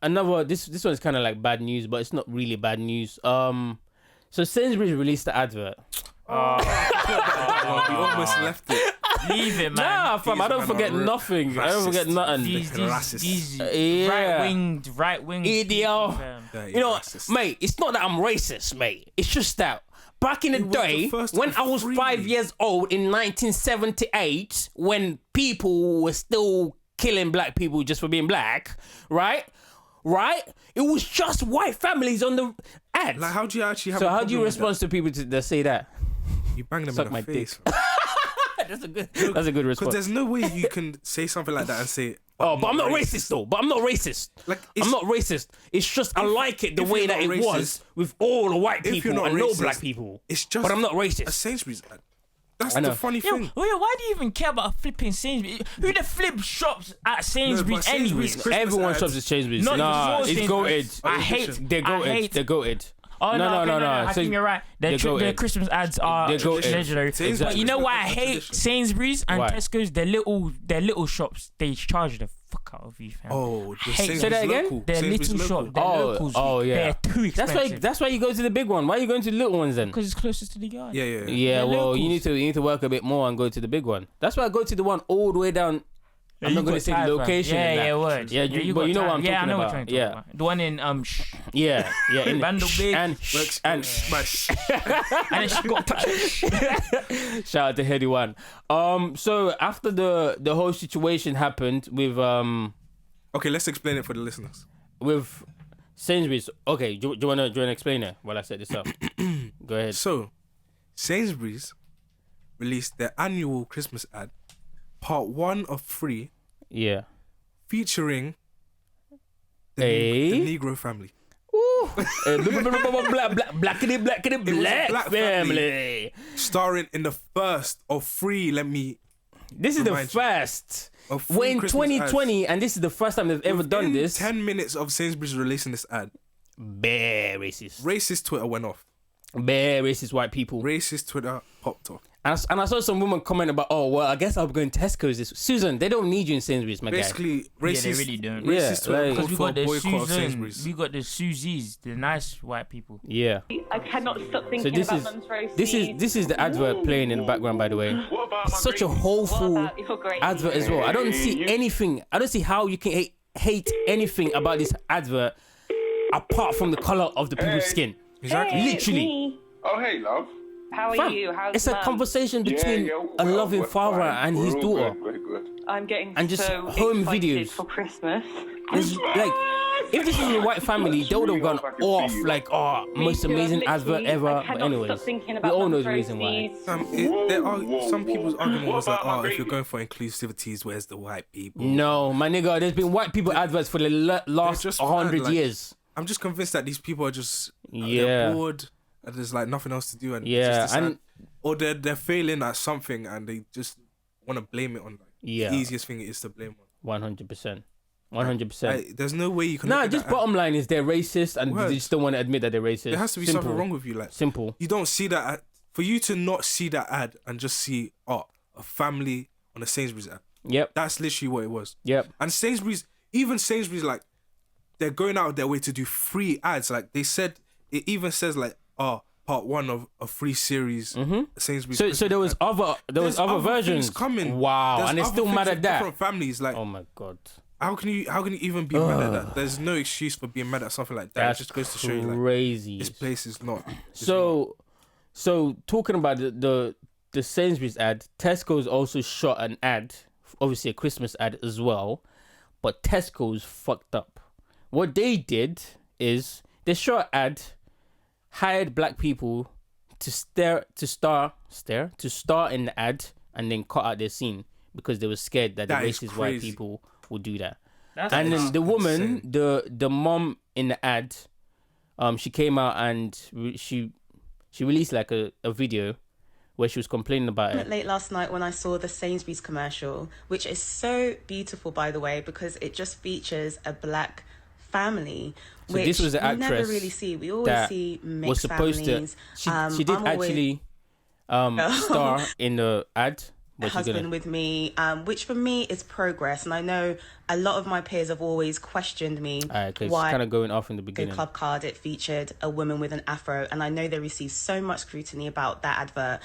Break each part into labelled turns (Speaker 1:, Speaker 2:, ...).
Speaker 1: another. This one is kind of like bad news, but it's not really bad news. So Sainsbury's released the advert.
Speaker 2: We almost left it.
Speaker 3: Leave it, man.
Speaker 1: Nah, fam, I don't forget nothing. I don't forget nothing.
Speaker 3: These
Speaker 1: Yeah.
Speaker 3: right wing
Speaker 1: Idiot.
Speaker 2: Yeah,
Speaker 1: You know,
Speaker 2: racist.
Speaker 1: mate, it's not that I'm racist, mate. It's just that back in the
Speaker 2: was the
Speaker 1: day,
Speaker 2: first
Speaker 1: when
Speaker 2: of
Speaker 1: I was
Speaker 2: 3.
Speaker 1: 5 years old in 1978, when people were still killing black people just for being black, right? It was just white families on the ads.
Speaker 2: Like, how do you actually have?
Speaker 1: So
Speaker 2: a
Speaker 1: how do you
Speaker 2: problem with
Speaker 1: respond to people that say that?
Speaker 2: that? You bang them
Speaker 1: Suck
Speaker 2: in
Speaker 1: my
Speaker 2: the face.
Speaker 1: That's a good response.
Speaker 2: Because there's no way you can say something like that and say.
Speaker 1: Oh, but I'm not racist though. But I'm not racist.
Speaker 2: Like,
Speaker 1: I'm not racist. It's just I like it the way
Speaker 2: you're
Speaker 1: that it
Speaker 2: not
Speaker 1: was with all the white
Speaker 2: If
Speaker 1: people
Speaker 2: you're not
Speaker 1: and no
Speaker 2: racist,
Speaker 1: black people.
Speaker 2: It's just.
Speaker 1: But I'm not
Speaker 2: A
Speaker 1: racist.
Speaker 2: Sainsbury's ad. That's
Speaker 1: I know.
Speaker 2: the funny
Speaker 3: Yo,
Speaker 2: thing.
Speaker 3: why do you even care about a flipping Sainsbury's? Who the flip shops at Sainsbury's
Speaker 2: but
Speaker 3: anyway?
Speaker 2: Sainsbury's Christmas
Speaker 1: Everyone
Speaker 2: ads.
Speaker 1: shops at Sainsbury's.
Speaker 3: Not
Speaker 1: Nah,
Speaker 3: just
Speaker 1: it's
Speaker 3: Sainsbury's.
Speaker 1: goated.
Speaker 3: I hate.
Speaker 1: They're
Speaker 3: I
Speaker 1: goated.
Speaker 3: hate.
Speaker 1: They're goated.
Speaker 3: Oh no! I
Speaker 1: So
Speaker 3: think you're right.
Speaker 1: they're
Speaker 3: Their
Speaker 1: goated.
Speaker 3: Christmas ads are
Speaker 1: They're goated.
Speaker 3: legendary.
Speaker 2: Sainsbury's
Speaker 3: But you know why I
Speaker 2: is a
Speaker 3: hate
Speaker 2: tradition.
Speaker 3: Sainsbury's and
Speaker 1: Why?
Speaker 3: Tesco's? Their little shops. They charge the fuck out of you, fam.
Speaker 2: Oh, the
Speaker 3: Hate-
Speaker 2: Sainsbury's
Speaker 1: Say that again?
Speaker 2: local.
Speaker 3: Their
Speaker 2: Sainsbury's
Speaker 3: little
Speaker 2: local.
Speaker 3: shop. Their locals.
Speaker 1: Yeah.
Speaker 3: They're too expensive.
Speaker 1: That's why you go to the big one. Why are you going to the little ones then?
Speaker 3: Because it's closest to the yard.
Speaker 2: Yeah.
Speaker 1: Yeah,
Speaker 3: They're
Speaker 1: well,
Speaker 3: locals.
Speaker 1: you need to work a bit more and go to the big one. That's why I go to the one all the way down. I'm not
Speaker 3: you
Speaker 1: going to
Speaker 3: got
Speaker 1: say
Speaker 3: time,
Speaker 1: the
Speaker 3: fam.
Speaker 1: location.
Speaker 3: Yeah,
Speaker 1: and that.
Speaker 3: yeah, word.
Speaker 1: Yeah,
Speaker 3: you
Speaker 1: but
Speaker 3: got
Speaker 1: you know what I'm
Speaker 3: time. Yeah, I
Speaker 1: talking
Speaker 3: know
Speaker 1: about.
Speaker 3: what you're talking
Speaker 1: Yeah.
Speaker 3: about. The one in
Speaker 1: Yeah. In
Speaker 3: Randall Big.
Speaker 1: and
Speaker 2: Smash.
Speaker 3: and then she got
Speaker 1: shout out to Heady One. So after the whole situation happened with
Speaker 2: Okay, let's explain it for the listeners.
Speaker 1: Sainsbury's. Okay, do you wanna explain it while I set this up? Go ahead.
Speaker 2: So, Sainsbury's released their annual Christmas ad, part 1 of 3,
Speaker 1: Yeah.
Speaker 2: featuring the Negro family.
Speaker 1: Blackity black
Speaker 2: black
Speaker 1: family.
Speaker 2: Starring in the first of 3,
Speaker 1: This is the
Speaker 2: Remind you.
Speaker 1: first.
Speaker 2: of 3
Speaker 1: We're in
Speaker 2: Christmas
Speaker 1: 2020, and this is the first time they've ever done
Speaker 2: Within
Speaker 1: this.
Speaker 2: 10 minutes of Sainsbury's releasing this ad,
Speaker 1: Bare racist.
Speaker 2: racist Twitter went off.
Speaker 1: Bare racist white people.
Speaker 2: Racist Twitter popped off.
Speaker 1: And I saw some woman comment about, oh, well, I guess I'll be going to Tesco's this. Susan, they don't need you in Sainsbury's, my guy.
Speaker 2: Basically, racist.
Speaker 3: Yeah, they really don't.
Speaker 1: Yeah,
Speaker 2: Racist Twitter
Speaker 1: like-
Speaker 2: called
Speaker 3: We
Speaker 2: for a
Speaker 3: got the
Speaker 2: boycott of
Speaker 3: Susan,
Speaker 2: Sainsbury's.
Speaker 3: we got the Suzies, the nice white people.
Speaker 1: Yeah.
Speaker 4: I cannot stop
Speaker 1: So
Speaker 4: thinking
Speaker 1: this
Speaker 4: about
Speaker 1: is
Speaker 4: mum's roast
Speaker 1: this is
Speaker 4: beef.
Speaker 1: this is the advert playing in the background, by the way. It's such a wholeful
Speaker 4: What about your gravy?
Speaker 1: advert as well. I don't see anything. I don't see how you can hate anything about this advert apart from the color of the people's skin.
Speaker 2: Exactly.
Speaker 4: Hey, it's
Speaker 1: Literally.
Speaker 4: me.
Speaker 5: Oh, hey, love.
Speaker 4: How are
Speaker 1: Fam,
Speaker 4: you? How's
Speaker 1: it's a
Speaker 4: mum?
Speaker 1: conversation between a loving father and his daughter.
Speaker 5: Very good.
Speaker 4: I'm getting
Speaker 1: and just
Speaker 4: so
Speaker 1: home
Speaker 4: excited
Speaker 1: videos.
Speaker 4: for Christmas.
Speaker 1: It's like, if this was a white family, they would have gone off like, oh, most
Speaker 4: Me too,
Speaker 1: amazing
Speaker 4: I'm
Speaker 1: advert
Speaker 4: literally-
Speaker 1: ever.
Speaker 4: I
Speaker 1: But
Speaker 4: cannot
Speaker 1: anyways,
Speaker 4: stop thinking
Speaker 1: we
Speaker 4: about
Speaker 1: all know
Speaker 4: mum's
Speaker 1: the reason why.
Speaker 4: roasties.
Speaker 2: Some people's argument was like, oh, if you're going for inclusivities, where's the white people?
Speaker 1: No, my nigga, there's been white people adverts for the last
Speaker 2: just
Speaker 1: 100
Speaker 2: mad, like-
Speaker 1: years.
Speaker 2: I'm just convinced that these people are just
Speaker 1: Yeah.
Speaker 2: they're bored and there's like nothing else to do and
Speaker 1: Yeah,
Speaker 2: just decide-
Speaker 1: and-
Speaker 2: or they're failing at something and they just want to blame it on
Speaker 1: Yeah.
Speaker 2: the easiest thing it is to blame on.
Speaker 1: 100%. 100%.
Speaker 2: Like, there's no way you can.
Speaker 1: Nah,
Speaker 2: look at
Speaker 1: just
Speaker 2: that
Speaker 1: bottom line is they're racist and
Speaker 2: Word.
Speaker 1: they just don't want to admit that they're racist.
Speaker 2: There has to be
Speaker 1: Simple.
Speaker 2: something wrong with you. Like
Speaker 1: Simple.
Speaker 2: you don't see that for you to not see that ad and just see a family on a Sainsbury's ad.
Speaker 1: Yep.
Speaker 2: That's literally what it was.
Speaker 1: Yep.
Speaker 2: And even Sainsbury's, like they're going out of their way to do free ads. Like they said, it even says like, part 1 of a free series. Sainsbury's.
Speaker 1: So there was
Speaker 2: Christmas ad.
Speaker 1: other
Speaker 2: There's
Speaker 1: versions
Speaker 2: things coming.
Speaker 1: Wow,
Speaker 2: There's
Speaker 1: and they're
Speaker 2: other
Speaker 1: still
Speaker 2: things
Speaker 1: mad
Speaker 2: with
Speaker 1: at that.
Speaker 2: Different families, like
Speaker 1: Oh my god.
Speaker 2: how can you even be mad at that? There's no excuse for being mad at something like that.
Speaker 1: That's
Speaker 2: It just goes to show you, like
Speaker 1: crazy.
Speaker 2: this place is not.
Speaker 1: So talking about the Sainsbury's ad, Tesco's also shot an ad, obviously a Christmas ad as well, but Tesco's fucked up. What they did is they shot an ad, hired black people to star in the ad, and then cut out their scene because they were scared that
Speaker 2: That
Speaker 1: the
Speaker 2: is
Speaker 1: racist white
Speaker 2: crazy.
Speaker 1: people would do that.
Speaker 3: That's
Speaker 1: And then the woman,
Speaker 2: insane.
Speaker 1: the mom in the ad, she came out and she released like a video where she was complaining about it.
Speaker 6: Late last night when I saw the Sainsbury's commercial, which is so beautiful, by the way, because it just features a black family,
Speaker 1: So
Speaker 6: which
Speaker 1: this was the
Speaker 6: we never
Speaker 1: actress
Speaker 6: really see. We always
Speaker 1: that
Speaker 6: see mixed
Speaker 1: was supposed
Speaker 6: families.
Speaker 1: to. She did
Speaker 6: I'm always-
Speaker 1: actually star in the ad,
Speaker 6: husband with me, which for me is progress. And I know a lot of my peers have always questioned me
Speaker 1: Because it's
Speaker 6: why
Speaker 1: kind of going off in the
Speaker 6: the
Speaker 1: beginning.
Speaker 6: club card it featured a woman with an afro, and I know they received so much scrutiny about that advert,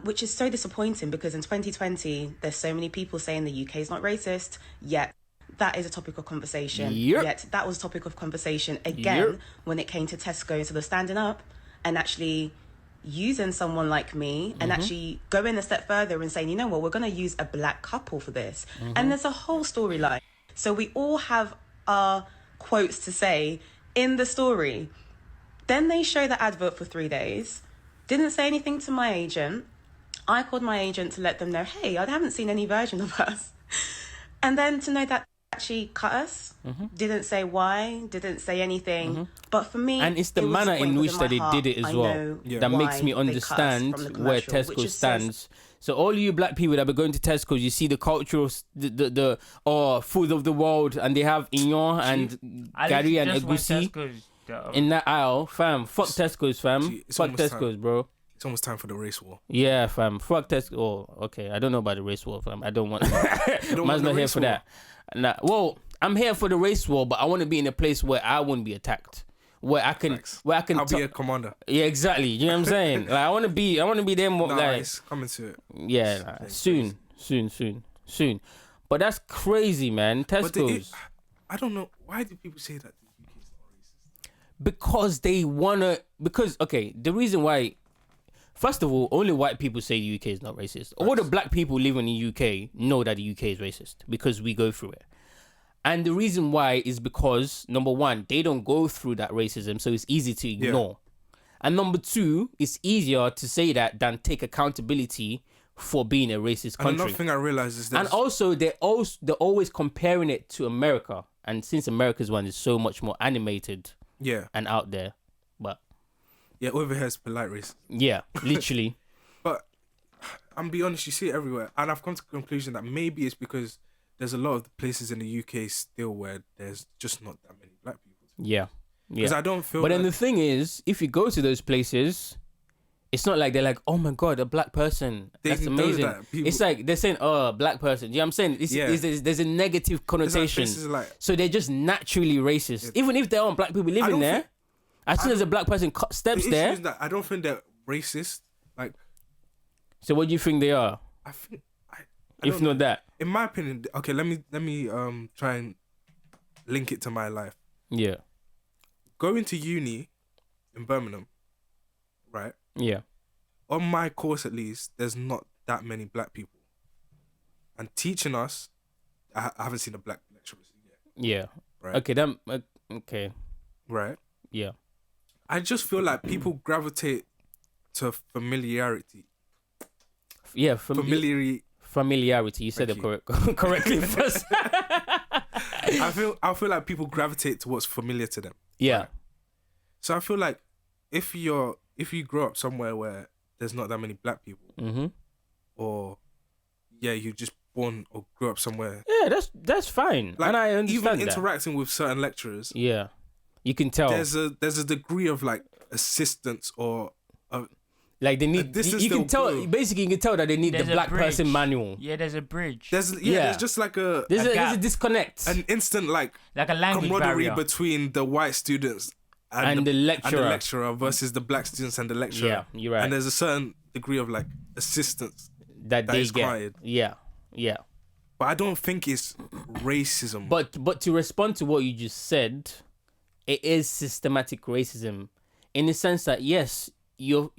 Speaker 6: which is so disappointing because in 2020 there's so many people saying the UK is not racist, yet that is a topic of conversation.
Speaker 1: Yep.
Speaker 6: Yet that was a topic of conversation again
Speaker 1: Yep.
Speaker 6: when it came to Tesco. So they're standing up and actually using someone like me and actually going a step further and saying, you know what, we're going to use a black couple for this. And there's a whole storyline. So we all have our quotes to say in the story. Then they show the advert for 3 days. Didn't say anything to my agent. I called my agent to let them know, hey, I haven't seen any version of us. And then to know that actually cut us, didn't say why, didn't say anything. But for me,
Speaker 1: And it's the
Speaker 6: it was
Speaker 1: manner
Speaker 6: point
Speaker 1: in which
Speaker 6: within
Speaker 1: that
Speaker 6: my
Speaker 1: they
Speaker 6: heart.
Speaker 1: did it as
Speaker 6: I
Speaker 1: well
Speaker 6: know
Speaker 1: that makes
Speaker 6: why
Speaker 1: me
Speaker 6: they cut us
Speaker 1: understand
Speaker 6: from the
Speaker 1: where
Speaker 6: commercial, which
Speaker 1: Tesco
Speaker 6: is so
Speaker 1: stands. So all you black people that be going to Tesco, you see the cultural, the food of the world, and they have Ignon and Gary and Egusi in that aisle, fam. Fuck Tesco's, fam.
Speaker 2: It's
Speaker 1: Fuck
Speaker 2: almost
Speaker 1: Tesco's,
Speaker 2: time.
Speaker 1: bro.
Speaker 2: It's almost time for the race war.
Speaker 1: Yeah, fam. Fuck Tesco. Oh, okay. I don't know about the race war, fam. I don't want.
Speaker 2: don't
Speaker 1: Man's
Speaker 2: want the
Speaker 1: not here
Speaker 2: race
Speaker 1: for
Speaker 2: war?
Speaker 1: that. Nah, well, I'm here for the race war, but I want to be in a place where I wouldn't be attacked, where I can,
Speaker 2: Facts.
Speaker 1: where I can.
Speaker 2: I'll be a commander.
Speaker 1: Yeah, exactly. You know what I'm saying? Like, I want to be them.
Speaker 2: Nah,
Speaker 1: Like,
Speaker 2: it's coming to it.
Speaker 1: yeah, nah, soon. But that's crazy, man.
Speaker 2: But
Speaker 1: Tesco's.
Speaker 2: I don't know. Why do people say that the UK is not racist?
Speaker 1: Because they wanna. Because okay, the reason why. First of all, only white people say the UK is not racist. All the black people living in the UK know that the UK is racist because we go through it. And the reason why is because, number one, they don't go through that racism, so it's easy to ignore. And number two, it's easier to say that than take accountability for being a racist country.
Speaker 2: And another thing I realized is that.
Speaker 1: And also, they're always comparing it to America. And since America's one is so much more animated and out there, but...
Speaker 2: Yeah, over here it's polite race.
Speaker 1: Yeah, literally.
Speaker 2: But I'm be honest, you see it everywhere. And I've come to the conclusion that maybe it's because there's a lot of places in the UK still where there's just not that many black people.
Speaker 1: Yeah.
Speaker 2: Because I don't feel.
Speaker 1: But then the thing is, if you go to those places, it's not like they're like, oh my God, a black person. That's
Speaker 2: know
Speaker 1: amazing.
Speaker 2: that. People-
Speaker 1: It's like they're saying, oh, black person. You know what I'm saying? There's a negative connotation.
Speaker 2: places like-
Speaker 1: So they're just naturally racist. Even if there aren't black people living
Speaker 2: don't
Speaker 1: there,
Speaker 2: think-
Speaker 1: as soon as a black person steps
Speaker 2: the issue
Speaker 1: there.
Speaker 2: is that I don't think they're racist. Like,
Speaker 1: So what do you think they are?
Speaker 2: I think. I
Speaker 1: If
Speaker 2: don't know.
Speaker 1: not that.
Speaker 2: In my opinion, okay, let me try and link it to my life.
Speaker 1: Yeah.
Speaker 2: Going to uni in Birmingham, right?
Speaker 1: Yeah.
Speaker 2: On my course at least, there's not that many black people. And teaching us, I haven't seen a black lecturer yet.
Speaker 1: Yeah.
Speaker 2: Right.
Speaker 1: Okay. Okay.
Speaker 2: Right.
Speaker 1: Yeah.
Speaker 2: I just feel like people gravitate to familiarity.
Speaker 1: Yeah. Familiarity. You said
Speaker 2: Thank
Speaker 1: it correctly first.
Speaker 2: I feel like people gravitate to what's familiar to them.
Speaker 1: Yeah.
Speaker 2: Right? So I feel like if you grow up somewhere where there's not that many black people, or you just born or grew up somewhere,
Speaker 1: that's fine,
Speaker 2: like,
Speaker 1: and I understand
Speaker 2: even
Speaker 1: that.
Speaker 2: interacting with certain lecturers,
Speaker 1: you can tell
Speaker 2: there's a degree of like assistance or
Speaker 1: like they need.
Speaker 2: distance
Speaker 1: You can
Speaker 2: they'll
Speaker 1: tell
Speaker 2: go.
Speaker 1: basically. You can tell that they need
Speaker 3: There's
Speaker 1: the
Speaker 3: a
Speaker 1: black person
Speaker 3: bridge.
Speaker 1: manual.
Speaker 3: Yeah, there's a bridge.
Speaker 2: there's just like
Speaker 1: There's
Speaker 3: a
Speaker 1: a
Speaker 3: gap.
Speaker 1: disconnect
Speaker 2: an instant like
Speaker 3: Like a language
Speaker 2: camaraderie
Speaker 3: barrier.
Speaker 2: between the white students
Speaker 1: And the lecturer.
Speaker 2: versus the black students and the lecturer.
Speaker 1: Yeah, you're right.
Speaker 2: And there's a certain degree of like assistance.
Speaker 1: that they
Speaker 2: is
Speaker 1: get.
Speaker 2: required.
Speaker 1: Yeah.
Speaker 2: But I don't think it's racism.
Speaker 1: But to respond to what you just said, it is systematic racism, in the sense that yes, you're.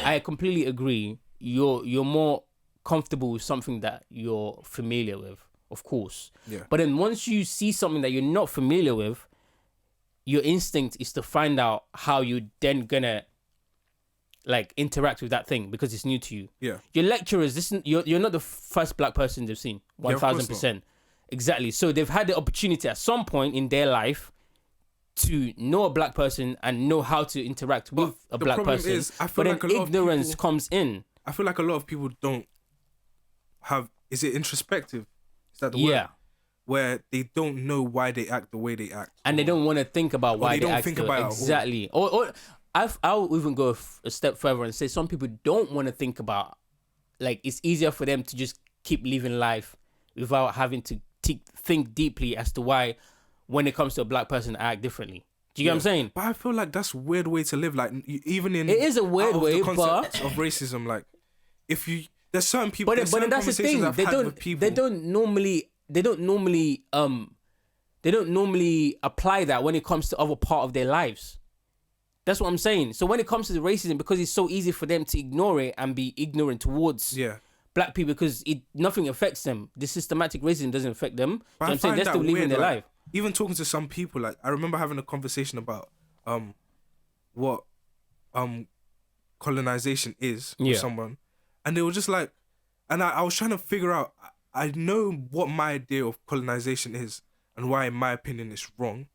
Speaker 1: I completely agree. You're more comfortable with something that you're familiar with, of course.
Speaker 2: Yeah.
Speaker 1: But then once you see something that you're not familiar with, your instinct is to find out how you then gonna like interact with that thing because it's new to you.
Speaker 2: Yeah.
Speaker 1: Your lecturers, you're not the first black person they've seen.
Speaker 2: Yeah, of course
Speaker 1: 1000%. Exactly. So they've had the opportunity at some point in their life to know a black person and know how to interact with a
Speaker 2: the
Speaker 1: black
Speaker 2: problem
Speaker 1: person.
Speaker 2: is, I feel
Speaker 1: but
Speaker 2: like
Speaker 1: then
Speaker 2: a lot of
Speaker 1: ignorance
Speaker 2: people-
Speaker 1: comes in.
Speaker 2: I feel like a lot of people don't have. Is it introspective? Is that the
Speaker 1: Yeah.
Speaker 2: word? Where they don't know why they act the way they act,
Speaker 1: And they don't want to think about why
Speaker 2: they don't
Speaker 1: act
Speaker 2: think
Speaker 1: the-
Speaker 2: about it at all.
Speaker 1: exactly. Or I'll even go a step further and say some people don't want to think about like it's easier for them to just keep living life without having to think deeply as to why, when it comes to a black person, act differently. Do you get what I'm saying?
Speaker 2: But I feel like that's a weird way to live. Like even in
Speaker 1: It is a weird
Speaker 2: out of
Speaker 1: way,
Speaker 2: the
Speaker 1: but
Speaker 2: concept of racism, like if you there's certain people,
Speaker 1: but then that's the thing. They don't normally apply that when it comes to other part of their lives. That's what I'm saying. So when it comes to the racism, because it's so easy for them to ignore it and be ignorant towards black people, because nothing affects them. The systematic racism doesn't affect them. So I'm saying they're still living their life.
Speaker 2: Even talking to some people, like I remember having a conversation about what colonization is with someone, and they were just like, and I was trying to figure out. I know what my idea of colonization is and why, in my opinion, it's wrong.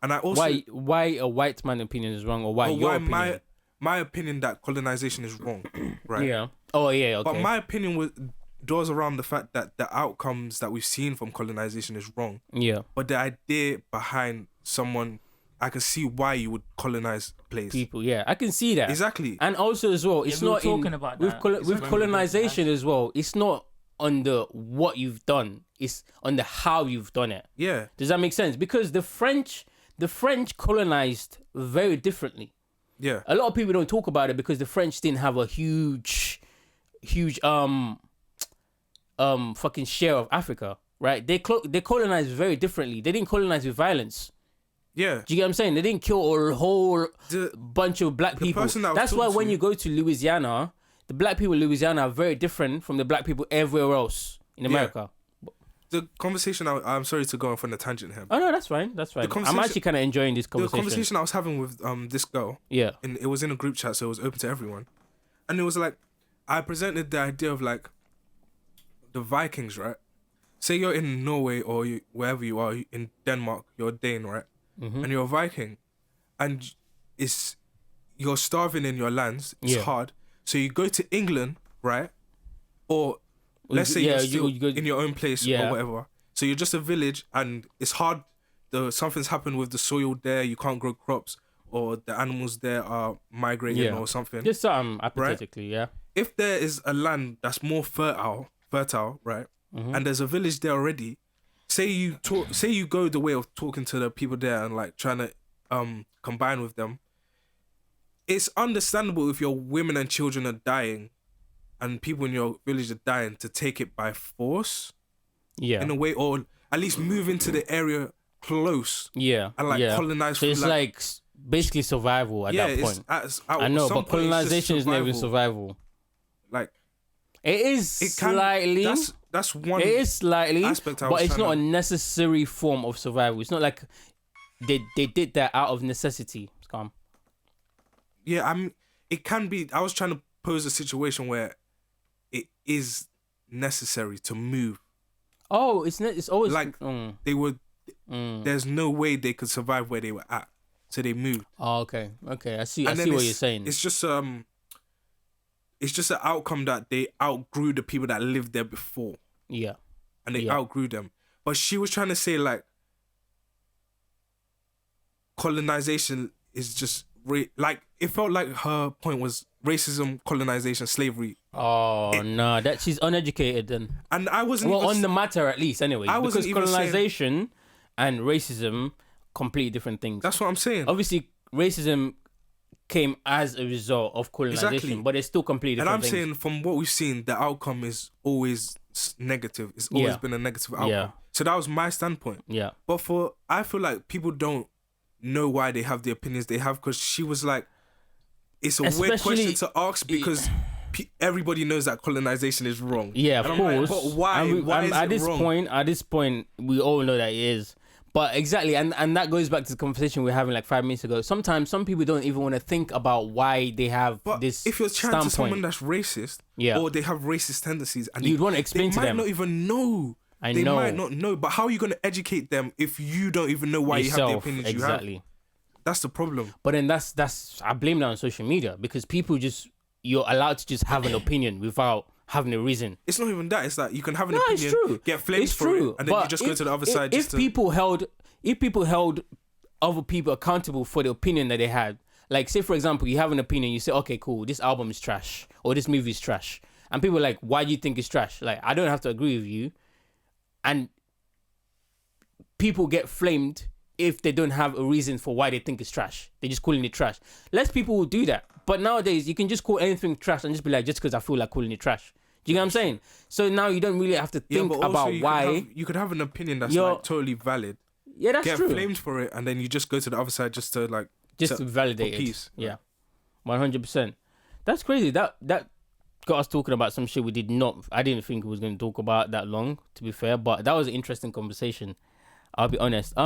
Speaker 2: And I also
Speaker 1: why a white man opinion is wrong, or why your opinion?
Speaker 2: My opinion that colonization is wrong, right?
Speaker 1: Yeah. Oh yeah. Okay.
Speaker 2: But my opinion doors around the fact that the outcomes that we've seen from colonization is wrong.
Speaker 1: Yeah.
Speaker 2: But the idea behind someone, I can see why you would colonize a place.
Speaker 1: People, yeah, I can see that
Speaker 2: exactly.
Speaker 1: And also as well, it's not
Speaker 3: talking about
Speaker 1: with
Speaker 3: that.
Speaker 1: with colonization as well. It's not on the what you've done; it's on the how you've done it.
Speaker 2: Yeah.
Speaker 1: Does that make sense? Because the French colonized very differently.
Speaker 2: Yeah.
Speaker 1: A lot of people don't talk about it because the French didn't have a huge fucking share of Africa, right? They colonized very differently. They didn't colonize with violence.
Speaker 2: Yeah.
Speaker 1: Do you get what I'm saying? They didn't kill a whole bunch of black people. That's why when you go to Louisiana, the black people in Louisiana are very different from the black people everywhere else in America.
Speaker 2: The conversation, I'm sorry to go off on a tangent here.
Speaker 1: Oh no, that's fine. I'm actually kind of enjoying this conversation.
Speaker 2: The conversation I was having with this girl, and it was in a group chat, so it was open to everyone, and it was like, I presented the idea of like the Vikings, right? Say you're in Norway or wherever you are in Denmark, you're a Dane, right? Mm-hmm. And you're a Viking, and you're starving in your lands. It's hard, so you go to England, right? Or let's say you're still in your own place or whatever. So you're just a village and it's hard. Something's happened with the soil there. You can't grow crops, or the animals there are migrating or something.
Speaker 1: Just hypothetically, right?
Speaker 2: If there is a land that's more fertile, right? Mm-hmm. And there's a village there already. Say you go the way of talking to the people there and like trying to combine with them. It's understandable if your women and children are dying and people in your village are dying to take it by force. Yeah. In a way, or at least move into the area close. Yeah. And like colonize.
Speaker 1: So it's like basically survival at that point. I know, but colonization is not even survival.
Speaker 2: Like
Speaker 1: it is slightly.
Speaker 2: That's one.
Speaker 1: It is slightly,
Speaker 2: aspect
Speaker 1: but it's not a necessary form of survival. It's not like they did that out of necessity. It's calm.
Speaker 2: Yeah, it can be. I was trying to pose a situation where it is necessary to move.
Speaker 1: Oh, it's always
Speaker 2: like they would. There's no way they could survive where they were at, so they moved.
Speaker 1: Oh, okay. I see what you're saying.
Speaker 2: It's just an outcome that they outgrew the people that lived there before. Yeah, and they outgrew them. But she was trying to say like colonization is just like it felt like her point was racism, colonization, slavery.
Speaker 1: Oh no, that she's uneducated then.
Speaker 2: And I wasn't
Speaker 1: on the matter at least anyway. Because colonization and racism completely different things.
Speaker 2: That's what I'm saying.
Speaker 1: Obviously, racism came as a result of colonization, but it's still completely different things.
Speaker 2: And I'm saying from what we've seen, the outcome is always negative. It's always been a negative outcome. Yeah. So that was my standpoint. Yeah. But I feel like people don't know why they have the opinions they have, because she was like, it's a weird question to ask because everybody knows that colonization is wrong.
Speaker 1: Yeah, of course.
Speaker 2: Like, but why? Why is it wrong?
Speaker 1: At this point, we all know that it is. But exactly, and that goes back to the conversation we were having like 5 minutes ago. Sometimes some people don't even want to think about why they have this.
Speaker 2: If you're chatting to someone that's racist, or they have racist tendencies, and
Speaker 1: you'd want to explain to them,
Speaker 2: they might not even know. They might not know. But how are you going to educate them if you don't even know why you have the opinions you have? That's the problem.
Speaker 1: But then that's I blame that on social media, because people you're allowed to just have an opinion without having a reason.
Speaker 2: It's not even that. It's that you can have an opinion, get flames for it, and then you just go to the other side.
Speaker 1: If people held other people accountable for the opinion that they had, like say for example, you have an opinion, you say, okay, cool, this album is trash or this movie is trash, and people are like, why do you think it's trash? Like, I don't have to agree with you. And people get flamed if they don't have a reason for why they think it's trash. They're just calling it trash. Less people will do that. But nowadays, you can just call anything trash and just be like, just because I feel like calling it trash. Do you get what I'm saying? So now you don't really have to think about why.
Speaker 2: You could have an opinion that's like totally valid.
Speaker 1: Yeah, that's true.
Speaker 2: Get flamed for it, and then you just go to the other side just to like...
Speaker 1: Just to validate it.
Speaker 2: Peace.
Speaker 1: Yeah. 100%. That's crazy. That got us talking about some shit we did not... I didn't think we was going to talk about that long, to be fair. But that was an interesting conversation. I'll be honest.